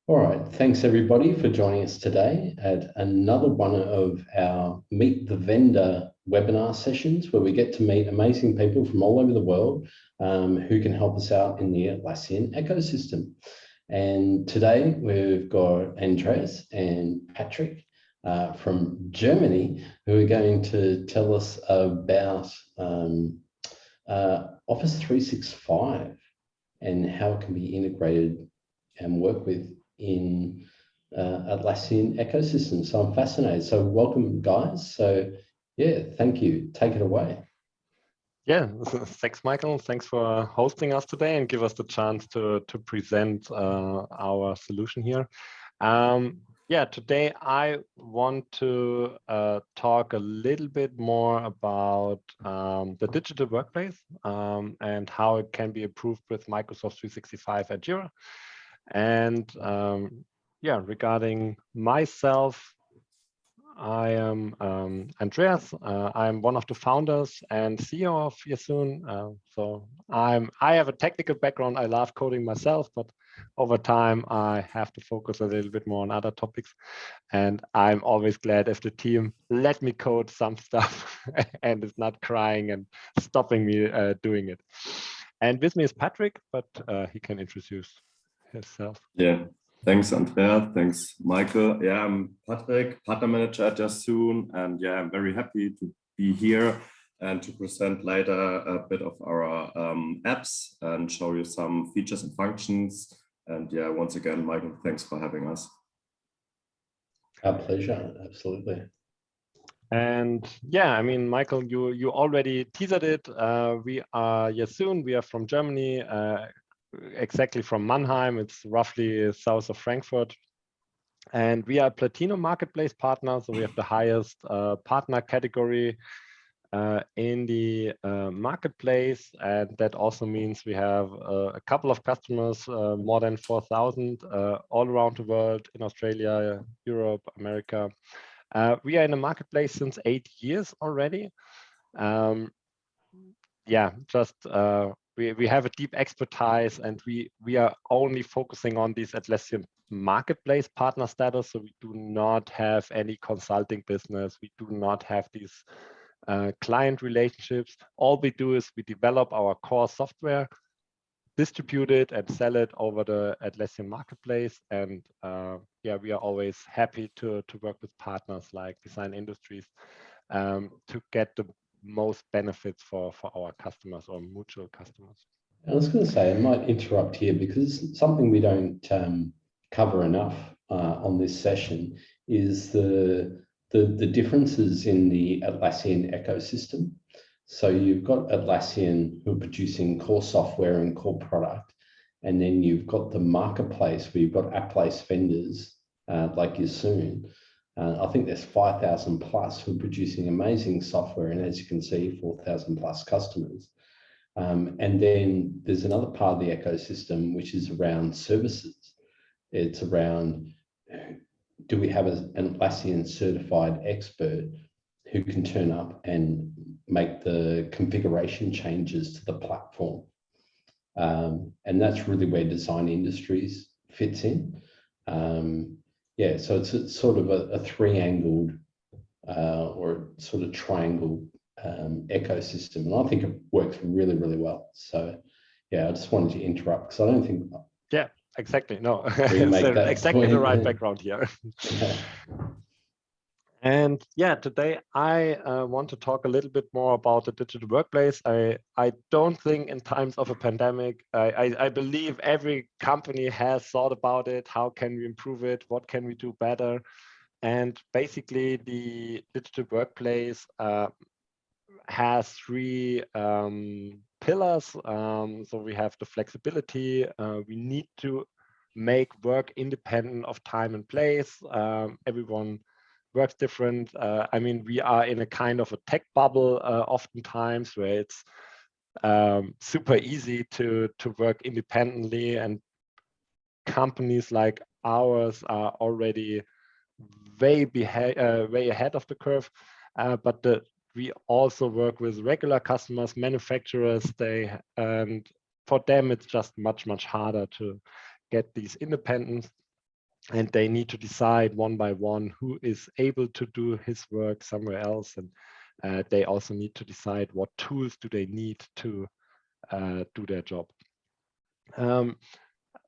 All right, thanks everybody for joining us today at another one of our Meet the Vendor webinar sessions where we get to meet amazing people from all over the world who can help us out in the Atlassian ecosystem. And today we've got Andreas and Patrick from Germany who are going to tell us about Office 365 and how it can be integrated and work with in Atlassian ecosystem. So I'm fascinated. So welcome, guys. So yeah, thank you. Take it away. Yeah, thanks, Michael. Thanks for hosting us today and give us the chance to present our solution here. Yeah, today I want to talk a little bit more about the digital workplace and how it can be improved with Microsoft 365 and Jira. And yeah, regarding myself, I am Andreas. I'm one of the founders and CEO of Yasoon. So I have a technical background. I love coding myself, but over time I have to focus a little bit more on other topics. And I'm always glad if the team let me code some stuff and is not crying and stopping me doing it. And with me is Patrick, but he can introduce himself. Yeah. Thanks, Andrea. Thanks, Michael. Yeah, I'm Patrick, partner manager at Yasoon, and yeah, I'm very happy to be here and to present later a bit of our apps and show you some features and functions. And yeah, once again, Michael, thanks for having us. Our pleasure, absolutely. And yeah, I mean, Michael, you already teased it. We are Yasoon. We are from Germany. Exactly from Mannheim. It's roughly south of Frankfurt. And we are a Platinum Marketplace partner. So we have the highest partner category in the marketplace. And that also means we have a couple of customers, more than 4,000 all around the world, in Australia, Europe, America. We are in the marketplace since 8 years already. Yeah, just we have a deep expertise, and we are only focusing on these Atlassian Marketplace partner status. So we do not have any consulting business. We do not have these client relationships. All we do is we develop our core software, distribute it, and sell it over the Atlassian Marketplace. And yeah, we are always happy to work with partners like Design Industries to get the most benefits for our customers or mutual customers. I was going to say, I might interrupt here because it's something we don't cover enough on this session is the differences in the Atlassian ecosystem. So you've got Atlassian who are producing core software and core product, and then you've got the marketplace where you've got app-based vendors like Yasoon. I think there's 5,000 plus who are producing amazing software, and as you can see, 4,000 plus customers. And then there's another part of the ecosystem which is around services. It's around, do we have an Atlassian certified expert who can turn up and make the configuration changes to the platform? And that's really where Design Industries fits in. Yeah, so it's sort of a three-angled or sort of triangle ecosystem, and I think it works really, really well. So yeah, I just wanted to interrupt because I don't think. Yeah, exactly. No, it's exactly the right background here. Yeah. And yeah, today I want to talk a little bit more about the digital workplace. I don't think in times of a pandemic, I believe every company has thought about it. How can we improve it? What can we do better? And basically the digital workplace has three pillars. So we have the flexibility. We need to make work independent of time and place. Everyone works different. I mean, we are in a kind of a tech bubble oftentimes where it's super easy to work independently, and companies like ours are already way ahead of the curve. But we also work with regular customers, manufacturers. And for them, it's just much harder to get these independence. and they need to decide one by one who is able to do his work somewhere else, and they also need to decide what tools do they need to do their job.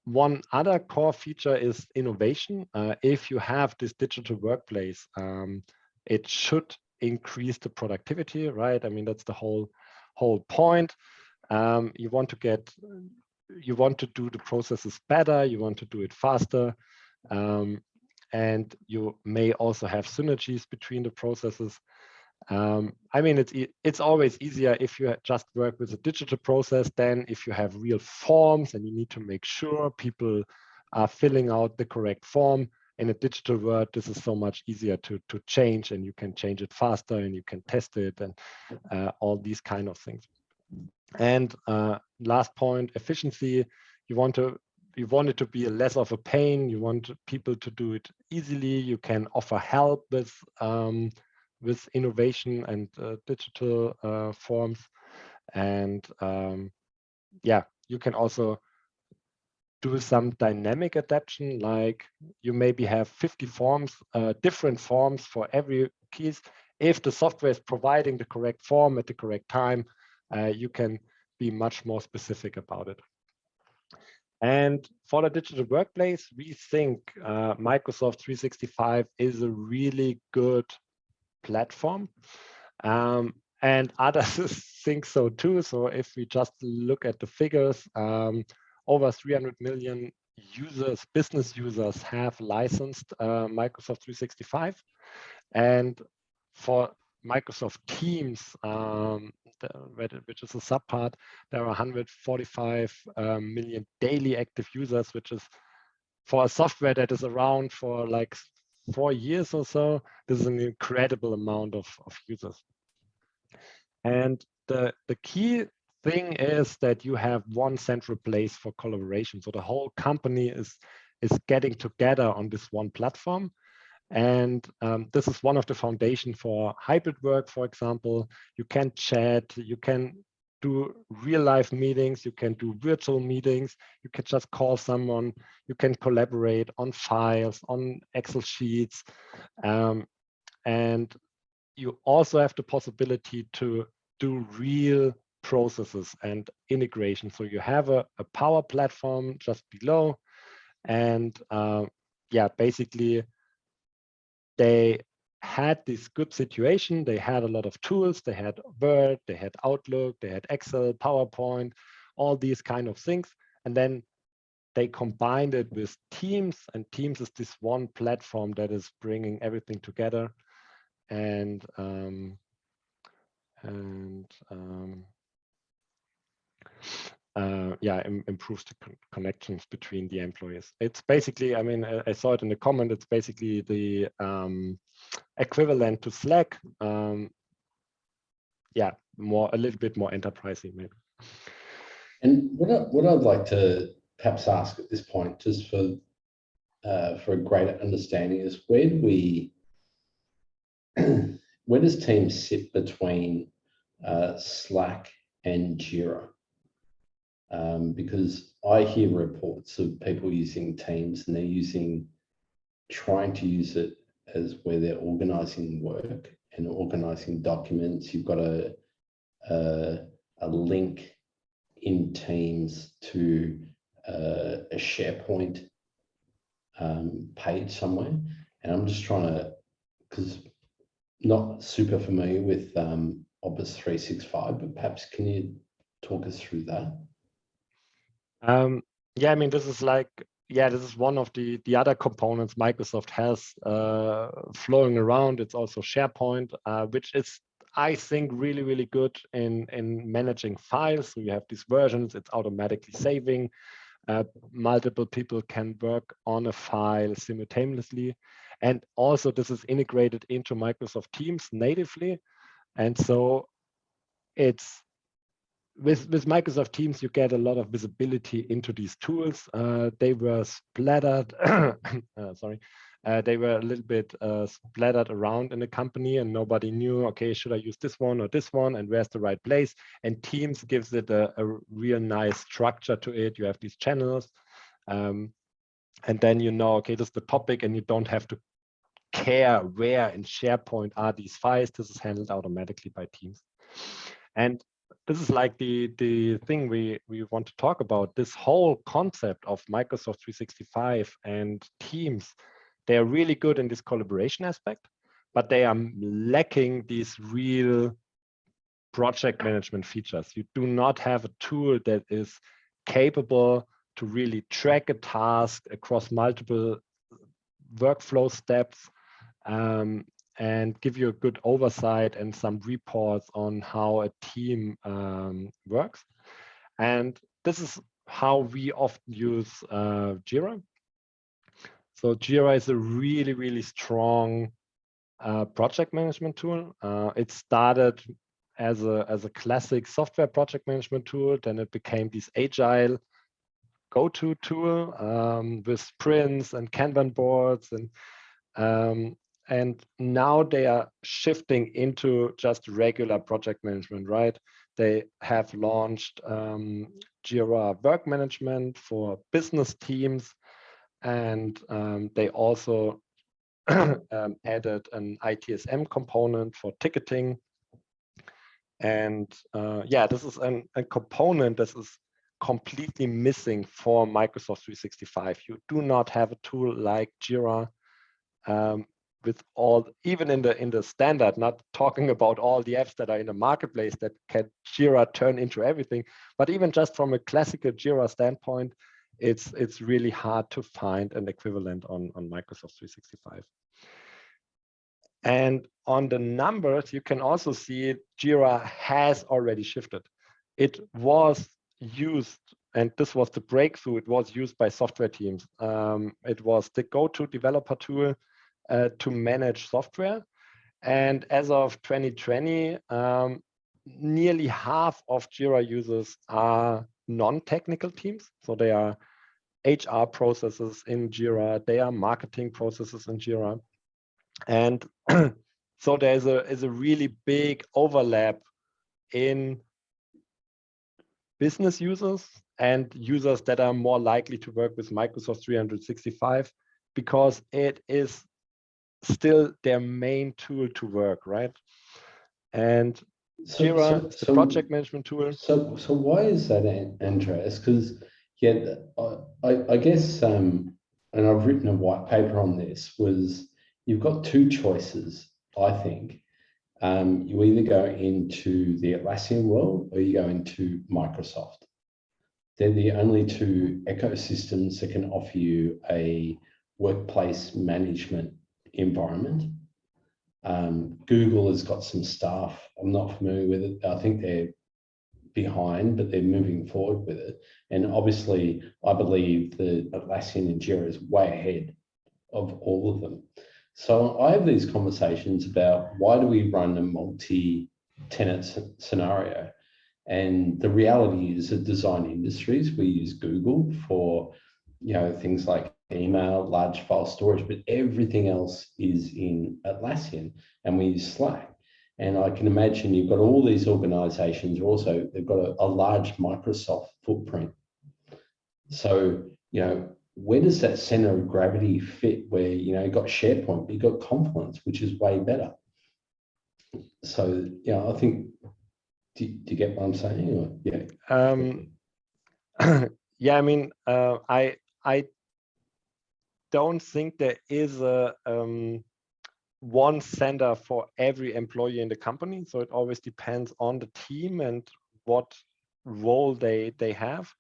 One other core feature is innovation. If you have this digital workplace, it should increase the productivity, right? I mean, that's the whole point. You want to do the processes better, you want to do it faster, and you may also have synergies between the processes. I mean, it's always easier if you just work with a digital process than if you have real forms and you need to make sure people are filling out the correct form. In a digital world, this is so much easier to change, and you can change it faster and you can test it and all these kind of things. And last point, efficiency. You want it to be less of a pain. You want people to do it easily. You can offer help with innovation and digital forms. And yeah, you can also do some dynamic adaptation, like you maybe have 50 forms, different forms for every piece. If the software is providing the correct form at the correct time, you can be much more specific about it. And for the digital workplace, we think Microsoft 365 is a really good platform. And others think so too. So if we just look at the figures, over 300 million users, business users, have licensed Microsoft 365. And for Microsoft Teams, which is a subpart, there are 145 million daily active users, which is, for a software that is around for like 4 years or so, this is an incredible amount of users. And the key thing is that you have one central place for collaboration. So the whole company is getting together on this one platform. And this is one of the foundation for hybrid work, for example. You can chat, you can do real life meetings, you can do virtual meetings, you can just call someone, you can collaborate on files, on Excel sheets. And you also have the possibility to do real processes and integration. So you have a Power Platform just below, and yeah, basically they had this good situation. They had a lot of tools. They had Word, they had Outlook, they had Excel, PowerPoint, all these kind of things. And then they combined it with Teams, and Teams is this one platform that is bringing everything together. And yeah, improves the connections between the employees. It's basically, I mean, I saw it in the comment, it's basically the equivalent to Slack. Yeah, a little bit more enterprising maybe. And what I'd like to perhaps ask at this point, just for a greater understanding, is where does Teams sit between Slack and Jira? Because I hear reports of people using Teams and they're trying to use it as where they're organizing work and organizing documents. You've got a link in Teams to a SharePoint page somewhere. And I'm just trying to, because not super familiar with Office 365, but perhaps can you talk us through that? Yeah, I mean, this is like, yeah, this is one of the other components Microsoft has flowing around. It's also SharePoint, which is, I think, really, really good in managing files. So you have these versions, it's automatically saving. Multiple people can work on a file simultaneously. And also this is integrated into Microsoft Teams natively. And so it's, with Microsoft Teams, you get a lot of visibility into these tools. They were splattered, sorry, they were a little bit splattered around in the company, and nobody knew, okay, should I use this one or this one, and where's the right place? And Teams gives it a real nice structure to it. You have these channels. And then you know, okay, this is the topic, and you don't have to care where in SharePoint are these files. This is handled automatically by Teams. And this is like the thing we want to talk about. This whole concept of Microsoft 365 and Teams, they are really good in this collaboration aspect, but they are lacking these real project management features. You do not have a tool that is capable to really track a task across multiple workflow steps, and give you a good oversight and some reports on how a team works. And this is how we often use Jira. So Jira is a really, really strong project management tool. It started as a classic software project management tool, then it became this agile go-to tool with sprints and Kanban boards, and now they are shifting into just regular project management, right? They have launched Jira Work Management for business teams, and they also added an ITSM component for ticketing. And yeah, this is a component that is completely missing for Microsoft 365. You do not have a tool like Jira with all, even in the standard, not talking about all the apps that are in the marketplace that can Jira turn into everything, but even just from a classical Jira standpoint, it's really hard to find an equivalent on Microsoft 365. And on the numbers, you can also see Jira has already shifted. It was used, and this was the breakthrough, it was used by software teams. It was the go-to developer tool to manage software. And as of 2020, nearly half of Jira users are non-technical teams. So they are HR processes in Jira, they are marketing processes in Jira. And so there's a really big overlap in business users and users that are more likely to work with Microsoft 365 because it is still their main tool to work, right? And Jira is the project management tool. So why is that, Andreas? Because yeah, I guess, and I've written a white paper on this, was you've got two choices, I think. You either go into the Atlassian world or you go into Microsoft. They're the only two ecosystems that can offer you a workplace management environment. Google has got some stuff. I'm not familiar with it. I think they're behind, but they're moving forward with it. And obviously, I believe that Atlassian and Jira is way ahead of all of them. So I have these conversations about why do we run a multi-tenant scenario? And the reality is that design industries, we use Google for, things like email, large file storage, but everything else is in Atlassian, and we use Slack. And I can imagine you've got all these organizations also, they've got a large Microsoft footprint. So, where does that center of gravity fit where, you've got SharePoint, but you've got Confluence, which is way better. So, I think, do you get what I'm saying? Or, yeah. Yeah, I mean, I don't think there is a one center for every employee in the company. So it always depends on the team and what role they have.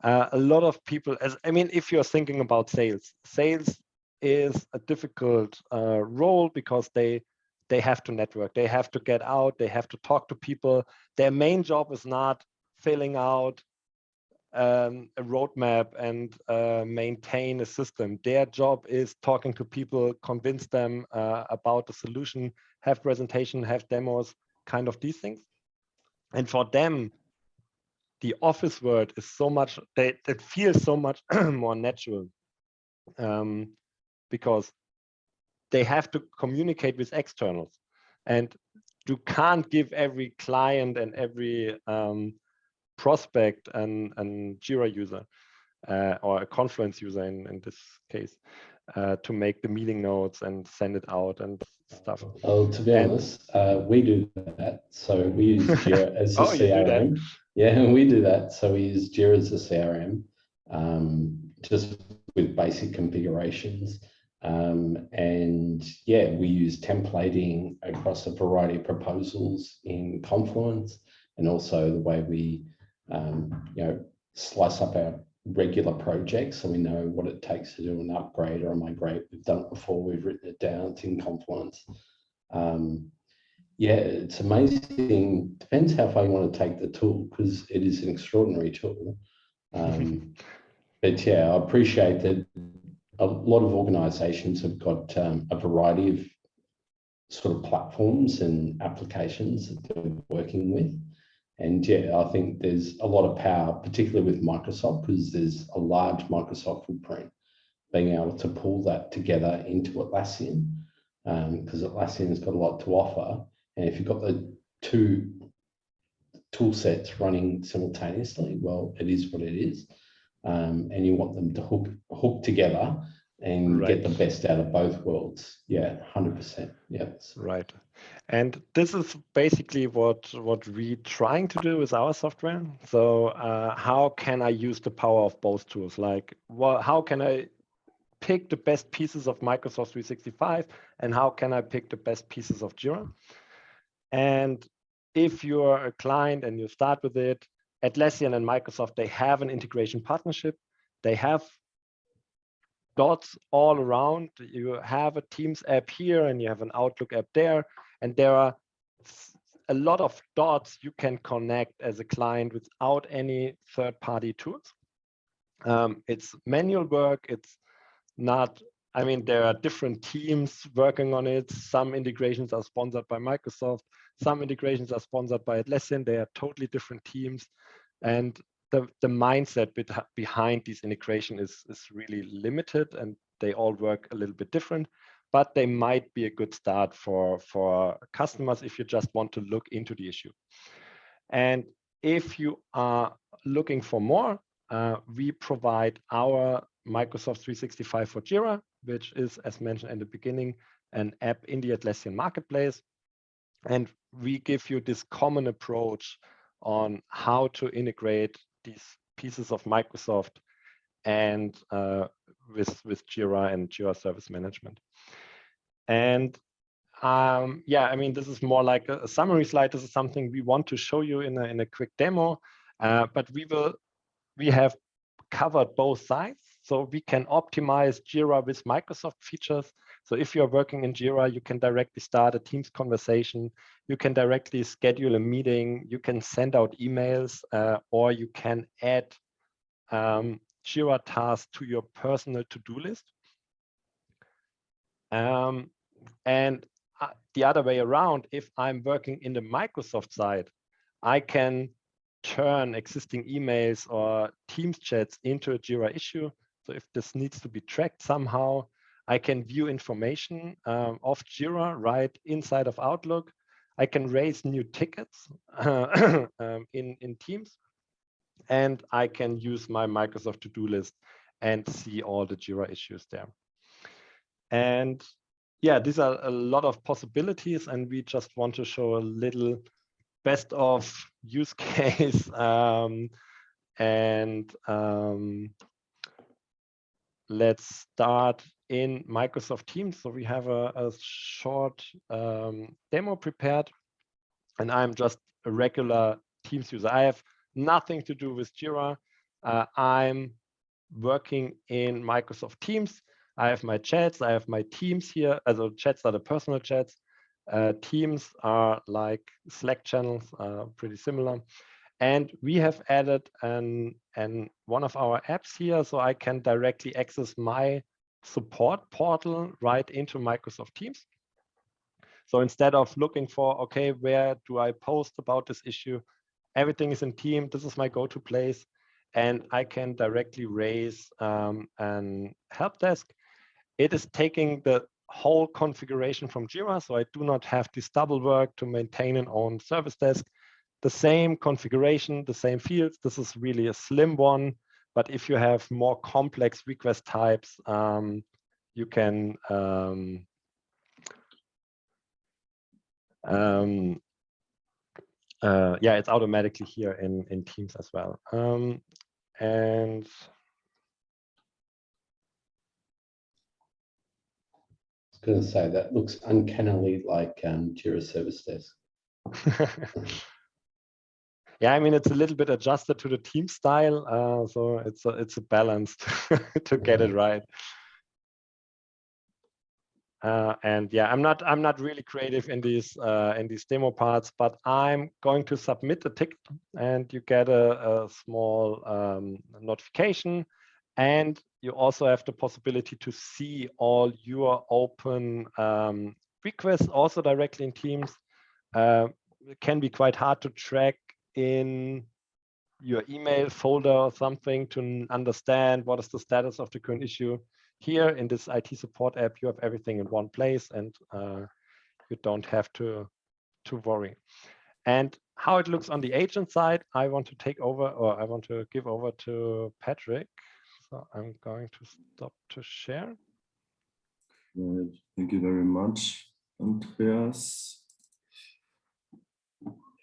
A lot of people, if you're thinking about sales is a difficult role because they have to network, they have to get out, they have to talk to people. Their main job is not filling out a roadmap and maintain a system. Their job is talking to people, convince them about the solution, have presentation, have demos, kind of these things. And for them, the office world is so much, it feels so much more natural because they have to communicate with externals, and you can't give every client and every prospect and Jira user. or a Confluence user in this case, to make the meeting notes and send it out and stuff. Oh, to be honest, we do that. So we use Jira as a CRM. Yeah, we do that. So we use Jira as a CRM, just with basic configurations. And yeah, we use templating across a variety of proposals in Confluence, and also the way we slice up our regular projects so we know what it takes to do an upgrade or a migrate. We've done it before, we've written it down, it's in Confluence. Yeah, it's amazing. Depends how far you want to take the tool, because it is an extraordinary tool. But yeah, I appreciate that a lot of organizations have got a variety of sort of platforms and applications that they're working with. And yeah, I think there's a lot of power, particularly with Microsoft, because there's a large Microsoft footprint, being able to pull that together into Atlassian, because Atlassian has got a lot to offer. And if you've got the two tool sets running simultaneously, well, it is what it is. And you want them to hook together and get the best out of both worlds. Yeah, 100%. Yeah. Right. And this is basically what we're trying to do with our software. So how can I use the power of both tools? Like, how can I pick the best pieces of Microsoft 365, and how can I pick the best pieces of Jira? And if you're a client and you start with it, Atlassian and Microsoft, they have an integration partnership. They have dots all around. You have a Teams app here and you have an Outlook app there, and there are a lot of dots you can connect as a client without any third-party tools. It's manual work. It's not, I mean, there are different teams working on it. Some integrations are sponsored by Microsoft. Some integrations are sponsored by Atlassian. They are totally different teams. And the mindset behind this integration is really limited, and they all work a little bit different, but they might be a good start for customers if you just want to look into the issue. And if you are looking for more, we provide our Microsoft 365 for Jira, which is, as mentioned in the beginning, an app in the Atlassian Marketplace. And we give you this common approach on how to integrate these pieces of Microsoft and with Jira and Jira Service Management. And yeah, I mean, this is more like a summary slide. This is something we want to show you in a quick demo, but we have covered both sides. So we can optimize Jira with Microsoft features. So if you're working in Jira, you can directly start a Teams conversation. You can directly schedule a meeting. You can send out emails, or you can add Jira tasks to your personal to-do list. And the other way around, if I'm working in the Microsoft side, I can turn existing emails or Teams chats into a Jira issue. So if this needs to be tracked somehow, I can view information of Jira right inside of Outlook. I can raise new tickets in Teams, and I can use my Microsoft to-do list and see all the Jira issues there. And yeah, these are a lot of possibilities, and we just want to show a little best of use case. Let's start in Microsoft Teams. So we have a short demo prepared, and I'm just a regular Teams user. I have nothing to do with Jira. I'm working in Microsoft Teams. I have my chats, I have my teams here. Also chats are the personal chats. Teams are like Slack channels, pretty similar. And we have added one of our apps here, so I can directly access my support portal right into Microsoft Teams. So instead of looking for, okay, where do I post about this issue? Everything is in Teams. This is my go-to place. And I can directly raise an help desk. It is taking the whole configuration from Jira, so I do not have this double work to maintain an own service desk. The same configuration, the same fields. This is really a slim one, But if you have more complex request types, you can yeah, it's automatically here in Teams as well. And I was going to say that looks uncannily like Jira Service Desk. yeah, I mean, it's a little bit adjusted to the team style, so it's a balance to get it right. And yeah, I'm not really creative in these demo parts, but I'm going to submit a ticket, and you get a small notification, and you also have the possibility to see all your open requests also directly in Teams. It can be quite hard to track in your email folder or something to understand what is the status of the current issue. Here in this IT support app, you have everything in one place, and you don't have to worry. And how it looks on the agent side, I want to take over, or I want to give over to Patrick. So I'm going to stop to share. Right. Thank you very much, Andreas.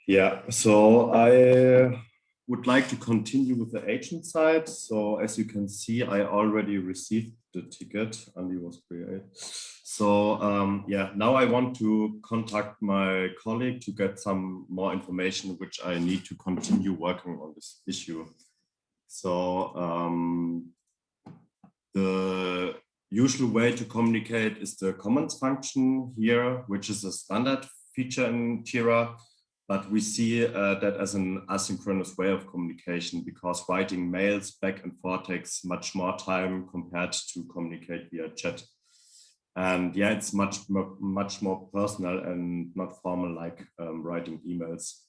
Yeah, so I would like to continue with the agent side. So as you can see, I already received the ticket, Andy was created. So yeah, now I want to contact my colleague to get some more information, which I need to continue working on this issue. So the usual way to communicate is the comments function here, which is a standard feature in Jira. But we see that as an asynchronous way of communication, because writing mails back and forth takes much more time compared to communicate via chat. And yeah, it's much more personal and not formal like writing emails.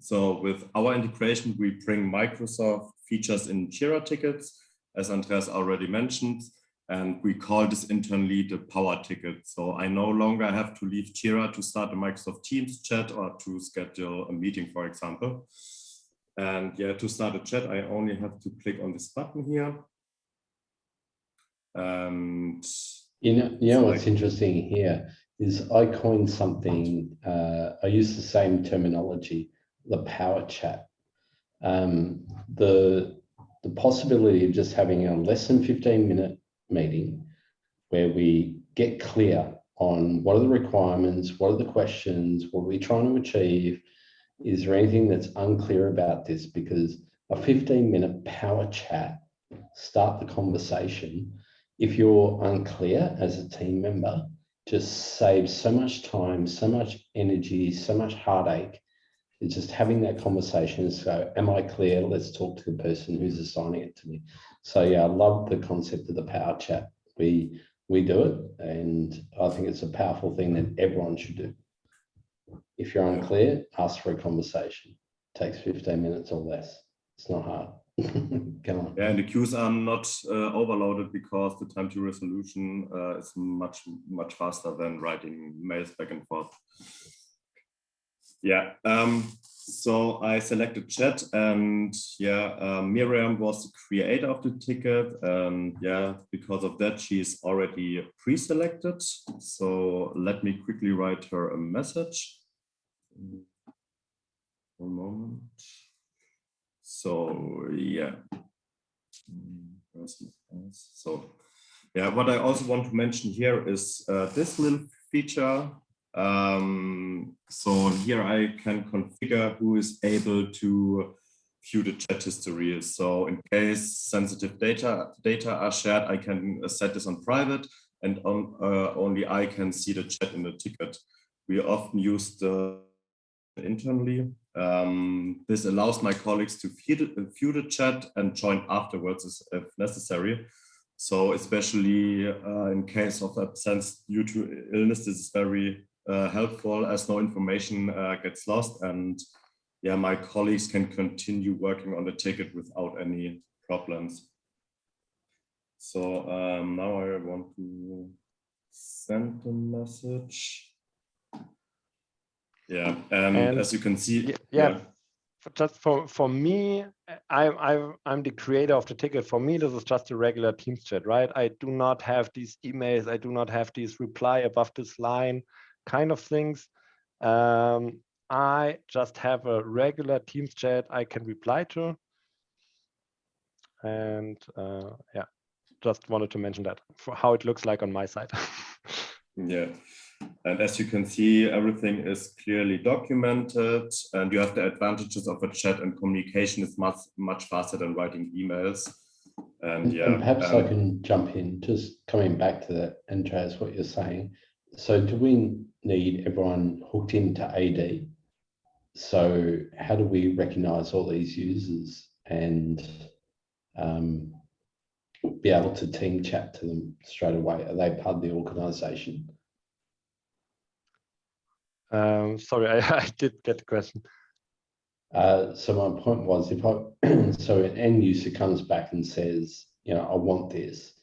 So with our integration, we bring Microsoft features in Jira tickets, as Andreas already mentioned. And we call this internally the power ticket. So I no longer have to leave Jira to start a Microsoft Teams chat or to schedule a meeting, for example. And yeah, to start a chat, I only have to click on this button here. And you know what's interesting here is I coined something, I use the same terminology, the power chat. The possibility of just having a less than 15-minute meeting where we get clear on what are the requirements, what are the questions, what are we trying to achieve, is there anything that's unclear about this? Because a 15-minute power chat, start the conversation, if you're unclear as a team member, just saves so much time, so much energy, so much heartache. It's just having that conversation. So am I clear? Let's talk to the person who's assigning it to me. So yeah, I love the concept of the power chat. We do it, and I think it's a powerful thing that everyone should do. If you're unclear, ask for a conversation. It takes 15 minutes or less. It's not hard. Come on. Yeah, and the queues are not overloaded because the time to resolution is much faster than writing mails back and forth. Yeah, so I selected chat, and yeah, Miriam was the creator of the ticket, and yeah, because of that, she is already pre-selected. So let me quickly write her a message. One moment. So yeah. So yeah, what I also want to mention here is this little feature. So here I can configure who is able to view the chat history. So in case sensitive data are shared, I can set this on private, and only I can see the chat in the ticket. We often use the internally. This allows my colleagues to view the chat and join afterwards if necessary. So especially in case of absence due to illness, this is very helpful, as no information gets lost, and yeah, my colleagues can continue working on the ticket without any problems. So now I want to send a message. Yeah, and as you can see, yeah. just for me, I'm the creator of the ticket. For me, this is just a regular Teams chat, right? I do not have these emails. I do not have these reply above this line kind of things. I just have a regular Teams chat I can reply to. And yeah, just wanted to mention that for how it looks like on my side. Yeah. And as you can see, everything is clearly documented, and you have the advantages of a chat, and communication is much faster than writing emails. And yeah, and perhaps I can jump in, just coming back to that, Andreas, what you're saying. So do we need everyone hooked into AD? So how do we recognize all these users and be able to team chat to them straight away? Are they part of the organization? Sorry, I did get the question. So my point was, so an end user comes back and says, I want this,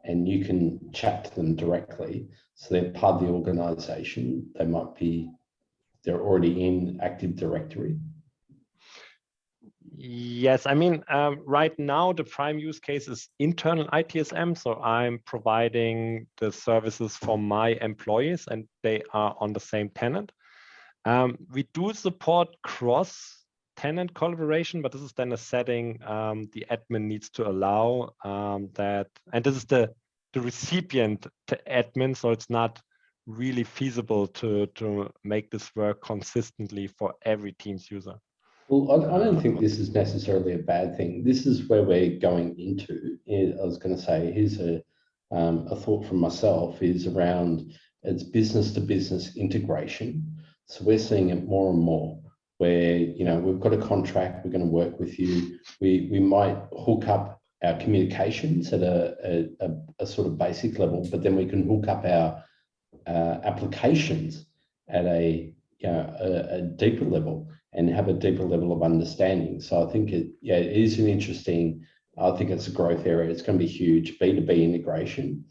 and you can chat to them directly. So they're part of the organization. They're already in Active Directory. Yes, I mean, right now the prime use case is internal ITSM. So I'm providing the services for my employees and they are on the same tenant. We do support cross-tenant collaboration, but this is then a setting the admin needs to allow that. And this is the recipient to admin, so it's not really feasible to make this work consistently for every Teams user. Well, I don't think this is necessarily a bad thing. This is where we're going into. I was going to say, here's a thought from myself is around it's business to business integration. So we're seeing it more and more where, we've got a contract, we're going to work with you. We might hook up our communications at a sort of basic level, but then we can hook up our applications at a deeper level and have a deeper level of understanding. So I think it is an interesting, I think it's a growth area. It's going to be huge. B2B integration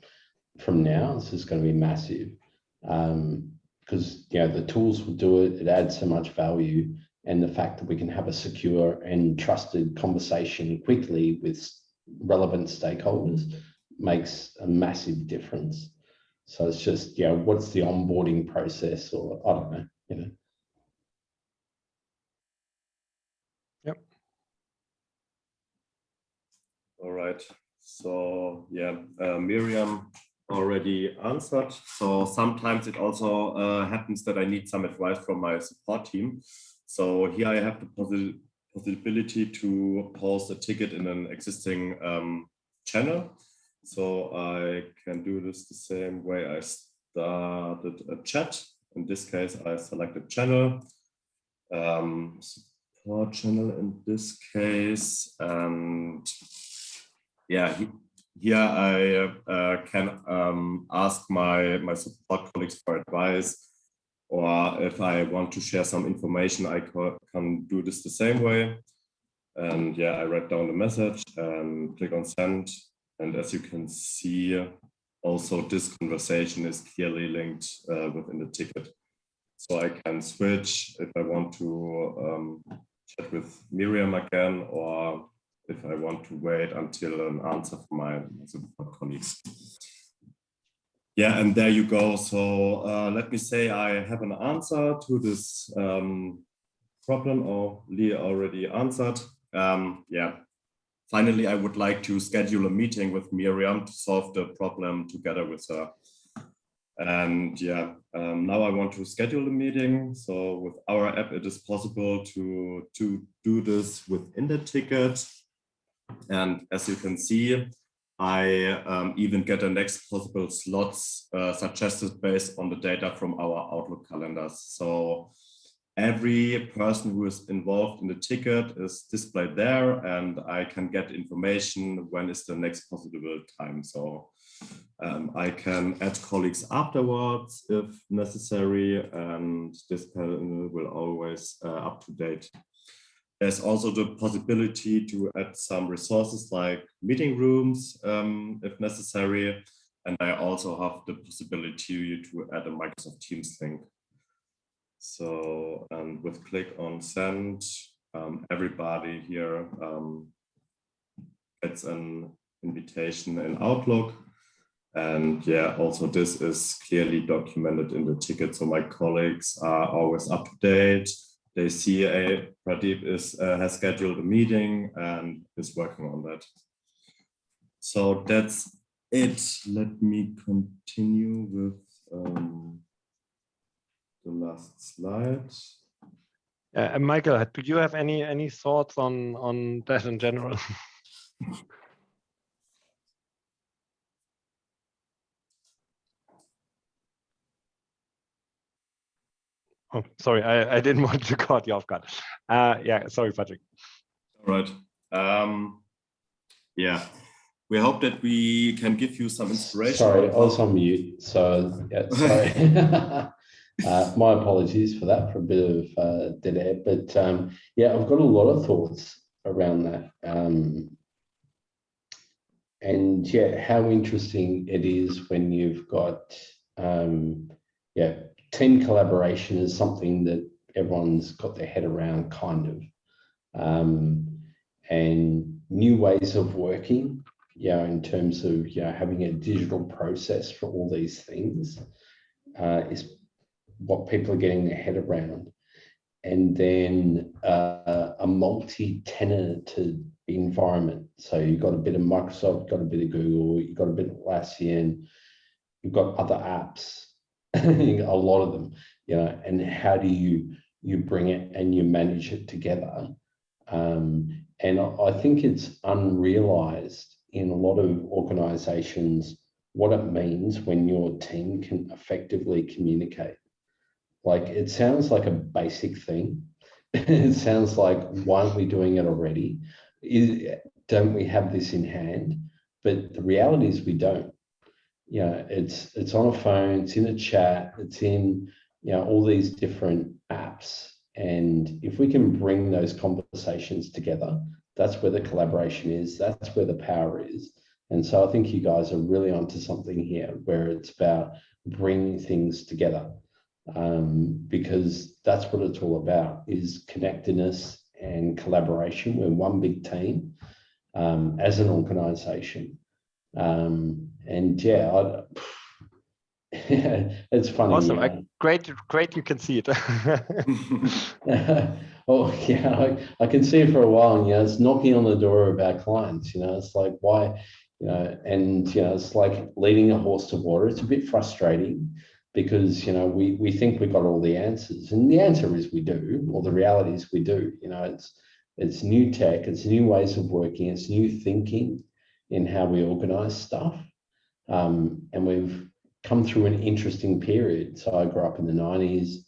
from now, this is going to be massive because, the tools will do it. It adds so much value. And the fact that we can have a secure and trusted conversation quickly with relevant stakeholders makes a massive difference. So it's just, what's the onboarding process, or I don't know, Yep. All right. So yeah, Miriam already answered. So sometimes it also happens that I need some advice from my support team. So here I have the possibility to post a ticket in an existing channel. So I can do this the same way I started a chat. In this case, I selected channel, support channel in this case, and yeah, here I can ask my support colleagues for advice, or if I want to share some information, I can do this the same way. And yeah, I write down the message and click on send. And as you can see, also this conversation is clearly linked within the ticket. So I can switch if I want to chat with Miriam again, or if I want to wait until an answer from my support colleagues. Yeah, and there you go. So let me say I have an answer to this problem, or Lee already answered. Yeah. Finally, I would like to schedule a meeting with Miriam to solve the problem together with her. And yeah, now I want to schedule a meeting. So with our app, it is possible to do this within the ticket. And as you can see, I even get the next possible slots suggested based on the data from our Outlook calendars. So every person who is involved in the ticket is displayed there, and I can get information when is the next possible time. So I can add colleagues afterwards if necessary, and this panel will always up to date. There's also the possibility to add some resources like meeting rooms if necessary. And I also have the possibility to add a Microsoft Teams link. So, and with click on send, everybody here gets an invitation in Outlook. And yeah, also this is clearly documented in the ticket. So my colleagues are always up to date. They see Pradeep has scheduled a meeting and is working on that. So that's it. Let me continue with the last slide. Michael, do you have any thoughts on that in general? Oh, sorry, I didn't want to cut you off guard. Yeah, sorry, Patrick. All right. Yeah, we hope that we can give you some inspiration. Sorry, I was on mute. So, yeah, sorry. My apologies for that, for a bit of dead air. But yeah, I've got a lot of thoughts around that. And yeah, how interesting it is when you've got, yeah, team collaboration is something that everyone's got their head around, kind of, and new ways of working, in terms of, having a digital process for all these things is what people are getting their head around. And then a multi-tenanted environment. So you've got a bit of Microsoft, you've got a bit of Google, you've got a bit of Atlassian, you've got other apps, a lot of them, and how do you bring it and you manage it together? And I think it's unrealized in a lot of organizations what it means when your team can effectively communicate. Like, it sounds like a basic thing. It sounds like, why aren't we doing it already? Don't we have this in hand? But the reality is we don't. It's on a phone, it's in a chat, it's in all these different apps. And if we can bring those conversations together, that's where the collaboration is, that's where the power is. And so I think you guys are really onto something here, where it's about bringing things together, because that's what it's all about, is connectedness and collaboration. We're one big team as an organization. And yeah, it's funny. Awesome. Great you can see it. Oh yeah, I can see it for a while, and it's knocking on the door of our clients. It's like, why, and it's like leading a horse to water. It's a bit frustrating because we think we've got all the answers, and the answer is we do, or the reality is we do. It's new tech, it's new ways of working, it's new thinking in how we organize stuff, and we've come through an interesting period. So I grew up in the 90s.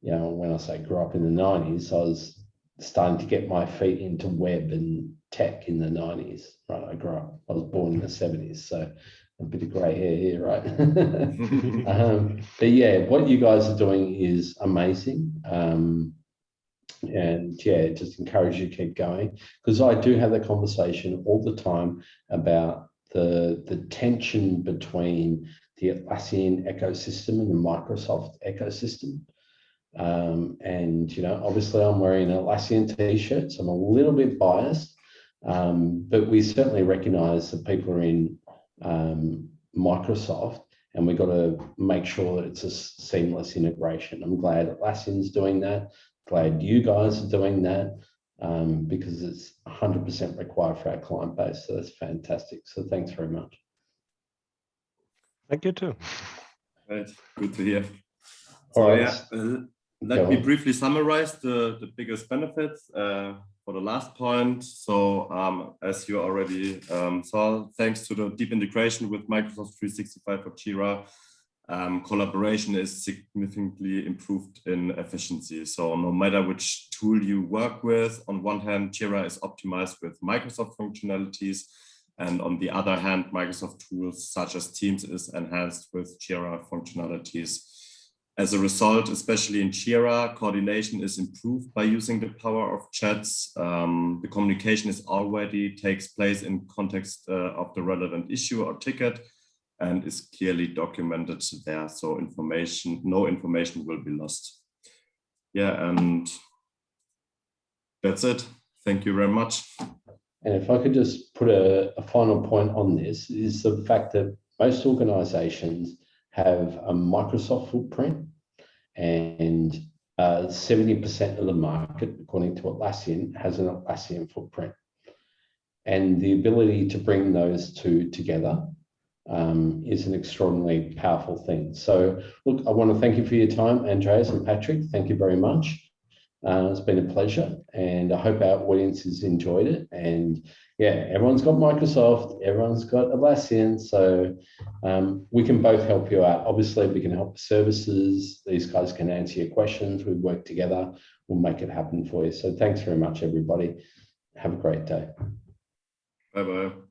When I say grew up in the 90s, I was starting to get my feet into web and tech in the 90s, right? I was born in the 70s, so a bit of grey hair here, right? But yeah, what you guys are doing is amazing. And yeah, just encourage you to keep going, because I do have the conversation all the time about the tension between the Atlassian ecosystem and the Microsoft ecosystem. And obviously I'm wearing an Atlassian t-shirt, so I'm a little bit biased, but we certainly recognize that people are in Microsoft, and we've got to make sure that it's a seamless integration. I'm glad Atlassian's doing that. Glad you guys are doing that, because it's 100% required for our client base. So that's fantastic. So thanks very much. Thank you too. Right, good to hear. All right. Yeah, let me briefly summarize the biggest benefits for the last point. So as you already saw, thanks to the deep integration with Microsoft 365 for Jira, collaboration is significantly improved in efficiency. So no matter which tool you work with, on one hand, Jira is optimized with Microsoft functionalities, and on the other hand, Microsoft tools such as Teams is enhanced with Jira functionalities. As a result, especially in Jira, coordination is improved by using the power of chats. The communication already takes place in context of the relevant issue or ticket, and is clearly documented there. So no information will be lost. Yeah, and That's it. Thank you very much. And if I could just put a final point on this, is the fact that most organizations have a Microsoft footprint, and 70% of the market, according to Atlassian, has an Atlassian footprint. And the ability to bring those two together is an extraordinarily powerful thing. So look, I want to thank you for your time, Andreas and Patrick. Thank you very much. It's been a pleasure, and I hope our audience has enjoyed it. And yeah, everyone's got Microsoft, everyone's got Atlassian, so we can both help you out. Obviously, we can help with services. These guys can answer your questions. We work together. We'll make it happen for you. So thanks very much, everybody. Have a great day. Bye-bye.